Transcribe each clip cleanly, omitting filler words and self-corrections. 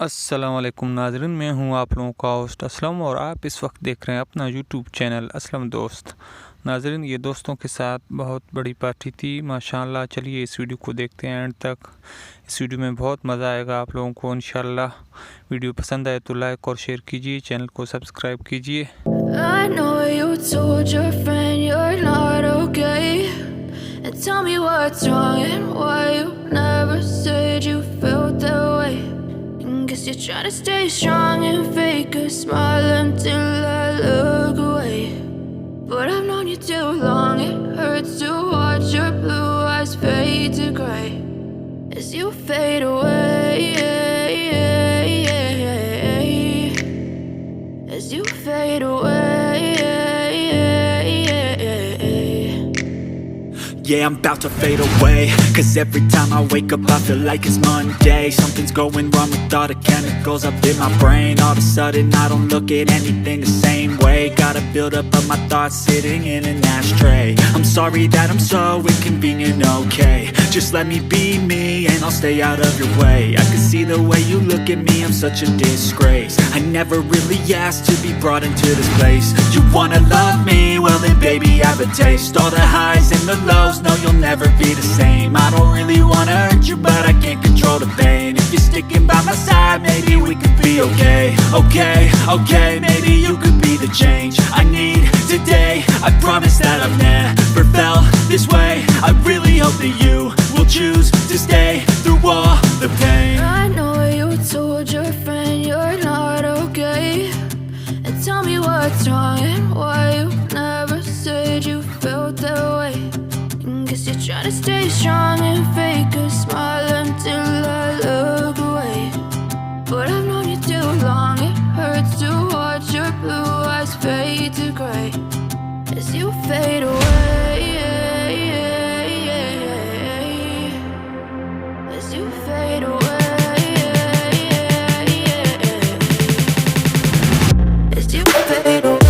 अस्सलाम वालेकुम नाज़रीन, मैं हूं आप लोगों का होस्ट असलम और आप इस वक्त देख रहे हैं अपना यूट्यूब चैनल असलम दोस्त। नाज़रीन, ये दोस्तों के साथ बहुत बड़ी पार्टी थी माशाल्लाह। चलिए इस वीडियो को देखते हैं एंड तक। इस वीडियो में बहुत मज़ा आएगा आप लोगों को इंशाल्लाह। वीडियो पसंद आए तो लाइक और शेयर कीजिए, चैनल को सब्सक्राइब कीजिए। I know you told your friend you're not okay, and tell me what's wrong and why you never said you felt that way. And guess you're trying to stay strong and fake a smile until I look away. But I've known you too long, it hurts to watch your blue eyes fade to gray as you fade away, as you fade away. Yeah, I'm about to fade away, cause every time I wake up I feel like it's Monday. Something's going wrong with all the chemicals up in my brain. All of a sudden I don't look at anything the same way. Got a build-up of my thoughts sitting in an ashtray. I'm sorry that I'm so inconvenient, okay. Just let me be me and I'll stay out of your way. I can see the way you look at me, I'm such a disgrace. I never really asked to be brought into this place. You wanna love me? Well then baby have a taste. All the highs and the lows, no, you'll never be the same. I don't really wanna hurt you, but I can't control the pain. If you're sticking by my side, maybe we could be okay. Okay, maybe you could be the change I need today. I promise that I've never felt this way. I really hope that you will choose to stay through all the pain. I know you told your friend you're not okay, and tell me what's wrong and why you never said you felt that way. Guess you're trying to stay strong and fake a smile until I look away. But I've known you too long, it hurts to watch your blue eyes fade to gray as you fade away, as you fade away, as you fade away.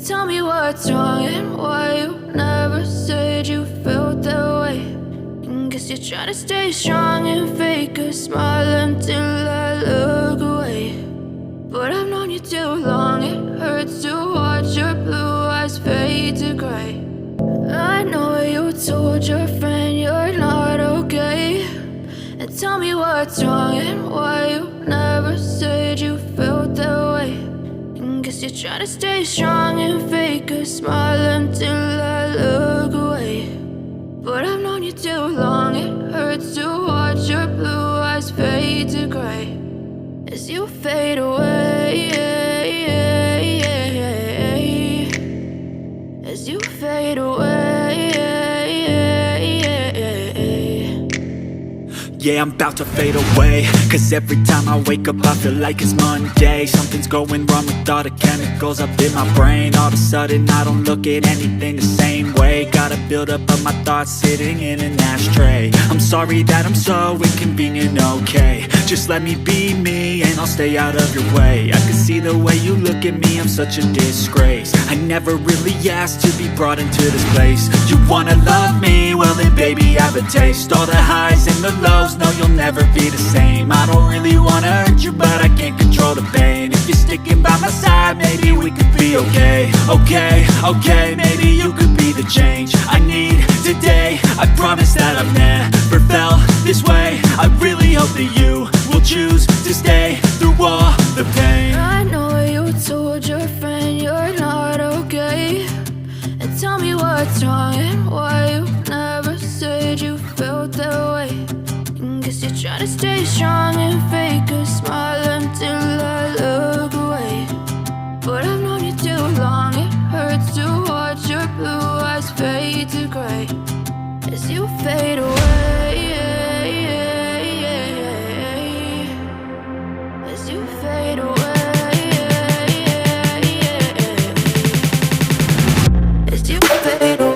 Tell me what's wrong and why you never said you felt that way. And guess you're trying to stay strong and fake a smile until I look away. But I've known you too long, it hurts to watch your blue eyes fade to gray. I know you told your friend you're not okay, and tell me what's wrong and why you never said you felt that way. Guess you're trying to stay strong and fake a smile until I look away. But I've known you too long, it hurts to watch your blue eyes fade to gray as you fade away, as you fade away. Yeah, I'm about to fade away, cause every time I wake up I feel like it's Monday. Something's going wrong with all the chemicals up in my brain. All of a sudden I don't look at anything the same way. Got a build up of my thoughts sitting in an ashtray. I'm sorry that I'm so inconvenient, okay. Just let me be me and I'll stay out of your way. I can see the way you look at me, I'm such a disgrace. I never really asked to be brought into this place. You wanna love me? Well then baby I have a taste. All the highs and the lows, no you'll never be the same. I don't really wanna hurt you but I can't control the pain. If you're sticking by my side maybe we could be okay. Okay, maybe you could be the change I need today. I promise that I've never felt this way. I really hope that you will choose to stay through all the pain. I know you told your friend you're not okay, and tell me what's wrong and why you never said you felt that way. Guess you're trying to stay strong and fake a smile until I look away. But I've known you too long, it hurts to watch your blue eyes fade to grey as you fade away. As you fade away. As you fade away.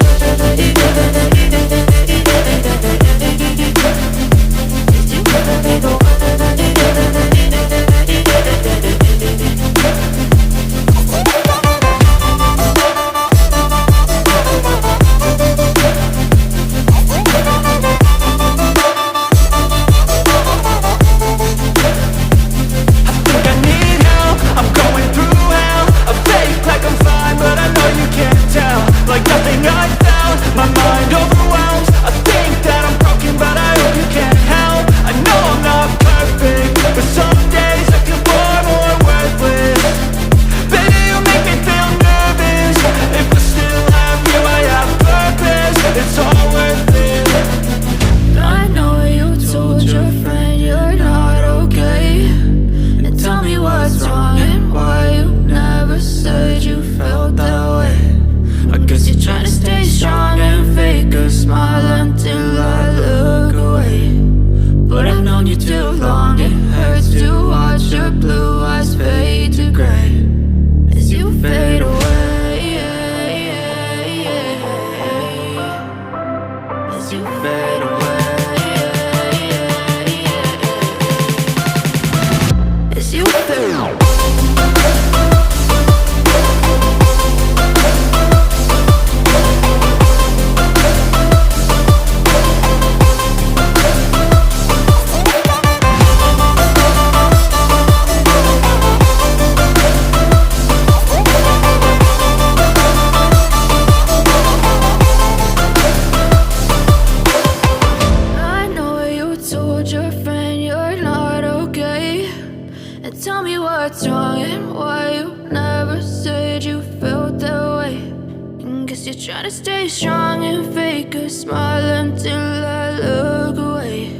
Try to stay strong and fake a smile until I look away.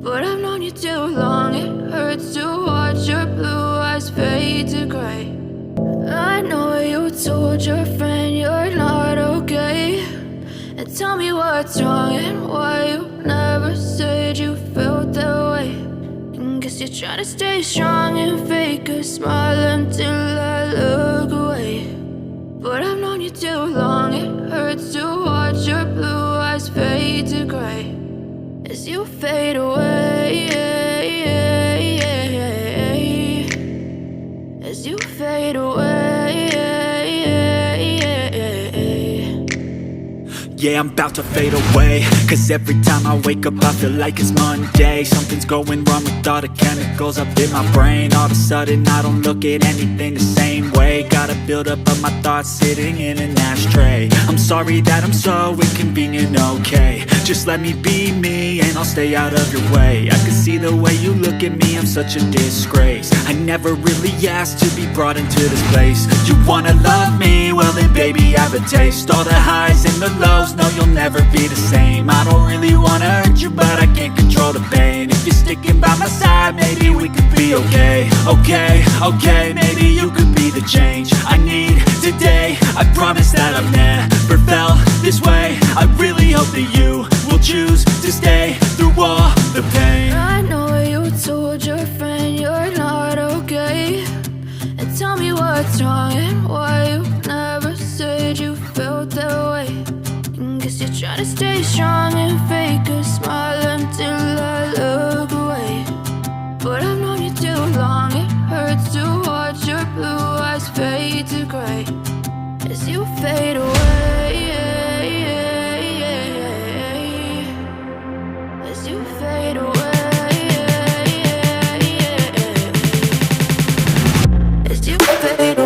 But I've known you too long, it hurts to watch your blue eyes fade to grey. I know you told your friend you're not okay, and tell me what's wrong and why you never said you felt that way. Guess you're trying to stay strong and fake a smile until I look away. But I've known you too long, it hurts to watch your blue eyes fade to grey as you fade away. As you fade away. Yeah, I'm about to fade away, cause every time I wake up I feel like it's Monday. Something's going wrong with all the chemicals up in my brain. All of a sudden I don't look at anything the same way. Got a build up of my thoughts sitting in an ashtray. I'm sorry that I'm so inconvenient, okay. Just let me be me and I'll stay out of your way. I can see the way you look at me, I'm such a disgrace. I never really asked to be brought into this place. You wanna love me? Well then baby I have a taste. All the highs and the lows, no you'll never be the same. I don't really wanna hurt you but I can't control the pain. If you're sticking by my side maybe we could be okay. Okay, maybe you could be the change I need today. I promise that I've never felt this way. I really hope that you will choose to stay through all the pain. to stay strong and fake a smile until I look away. But I've known you too long, it hurts to watch your blue eyes fade to gray as you fade away. As you fade away. As you fade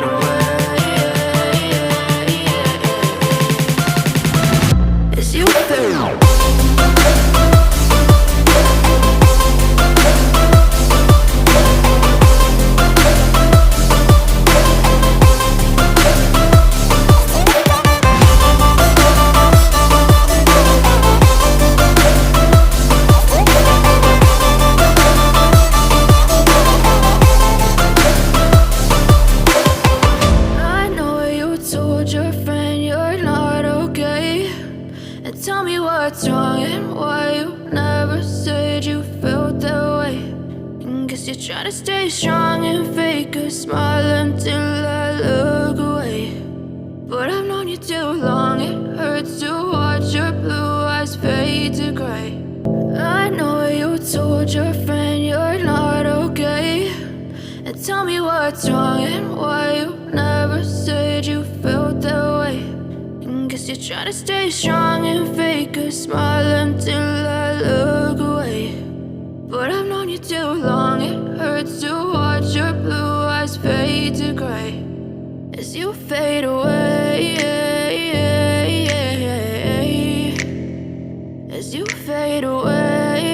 away. Try to stay strong and fake a smile until I look away. But I've known you too long, it hurts to watch your blue eyes fade to gray. I know you told your friend you're not okay, and tell me what's wrong and why you never said you felt that way. And guess you try to stay strong and fake a smile until I look away. But I've known you too long, it hurts to watch your blue eyes fade to gray as you fade away. As you fade away.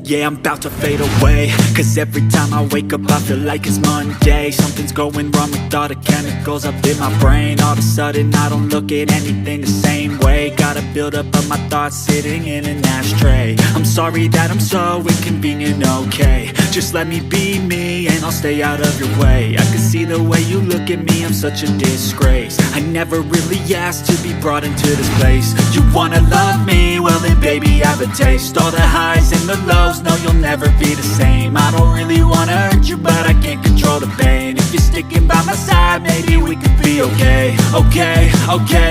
Yeah, I'm about to fade away, cause every time I wake up I feel like it's Monday. Something's going wrong with all the chemicals up in my brain. All of a sudden I don't look at anything the same way. Got a buildup of my thoughts sitting in an ashtray. I'm sorry that I'm so inconvenient, okay. Just let me be me and I'll stay out of your way. I can see the way you look at me, I'm such a disgrace. I never really asked to be brought into this place. You wanna love me? Well then baby I have a taste. All the highs and the lows, no you'll never be the same. I don't really wanna hurt you but I can't control the pain. If you're sticking by my side maybe we could be okay. Okay,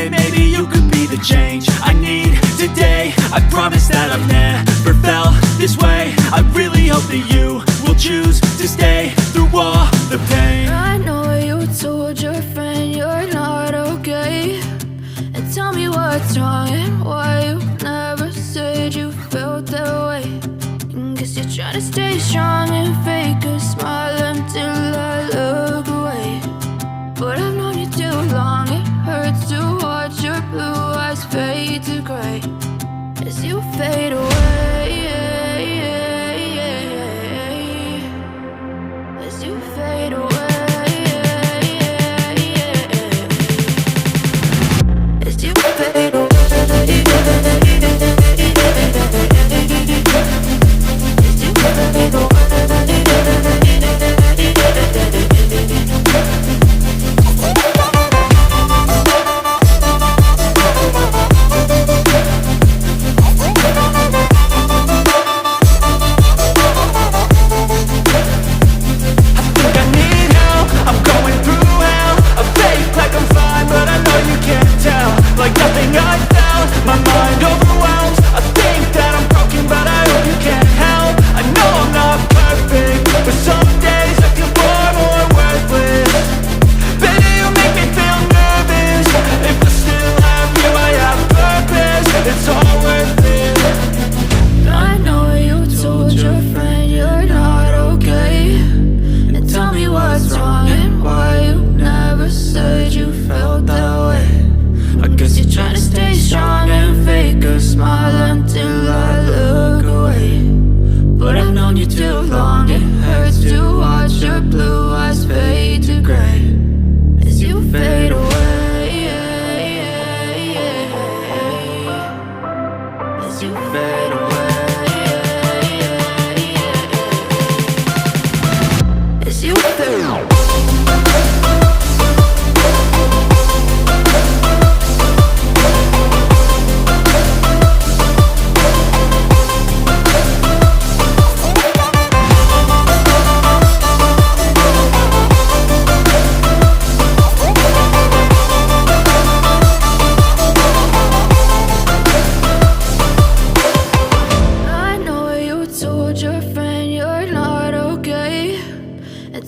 maybe you could be the change I need today. I promise that I've never felt this way. I really hope that you will choose to stay through all the pain. I know you told your friend you're not okay, and tell me what's wrong and why you never said you felt that way. And guess you try to stay strong and fake a smile until I look away. But I've known you too long, it hurts to watch your blue eyes fade to gray as you fade away. As you fade away. As you fade away. As you fade away.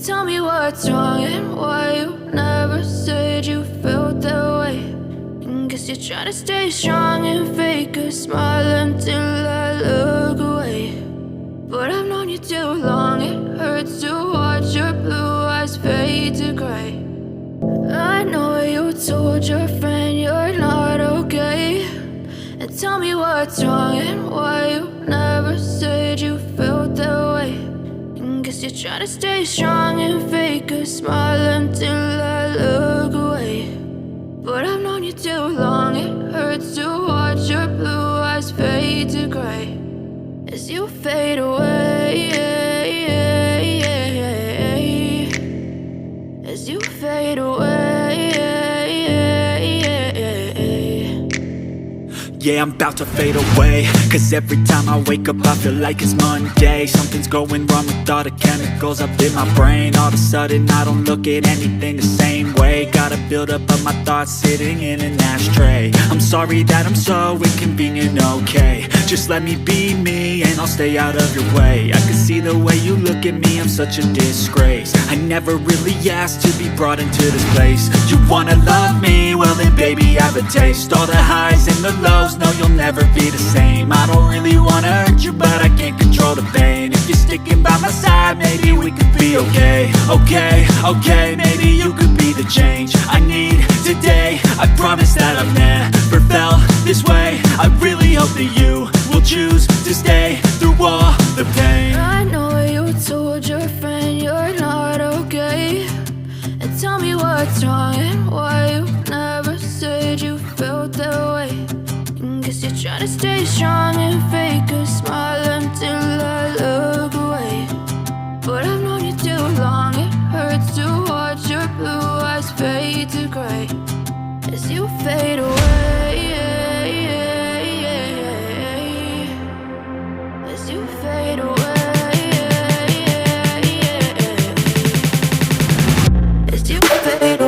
Tell me what's wrong and why you never said you felt that way. Guess you're trying to stay strong and fake a smile until I look away. But I've known you too long, it hurts to watch your blue eyes fade to grey. I know you told your friend you're not okay. And tell me what's wrong and why you never said you felt that way. Guess you're trying to stay strong and fake a smile until I look away. But I've known you too long, it hurts to watch your blue eyes fade to grey as you fade away, as you fade away. Yeah, I'm about to fade away, cause every time I wake up I feel like it's Monday. Something's going wrong with all the chemicals up in my brain. All of a sudden I don't look at anything the same way. Gotta build up of my thoughts sitting in an ashtray. I'm sorry that I'm so inconvenient, okay. Just let me be me and I'll stay out of your way. I can see the way you look at me, I'm such a disgrace. I never really asked to be brought into this place. You wanna love me? Well then baby have a taste. All the highs and the lows, no, you'll never be the same. I don't really wanna hurt you, but I can't control the pain. If you're sticking by my side, maybe we could be okay. Okay, okay, maybe you could be the change I need today. I promise that I've never felt this way. I really hope that you will choose to stay through all the pain. I know you told your friend you're not okay. And tell me what's wrong and why you never said you felt that way. Guess you're trying to stay strong and fake a smile until I look away. But I've known you too long, it hurts to watch your blue eyes fade to grey as you fade away, as you fade away, as you fade away.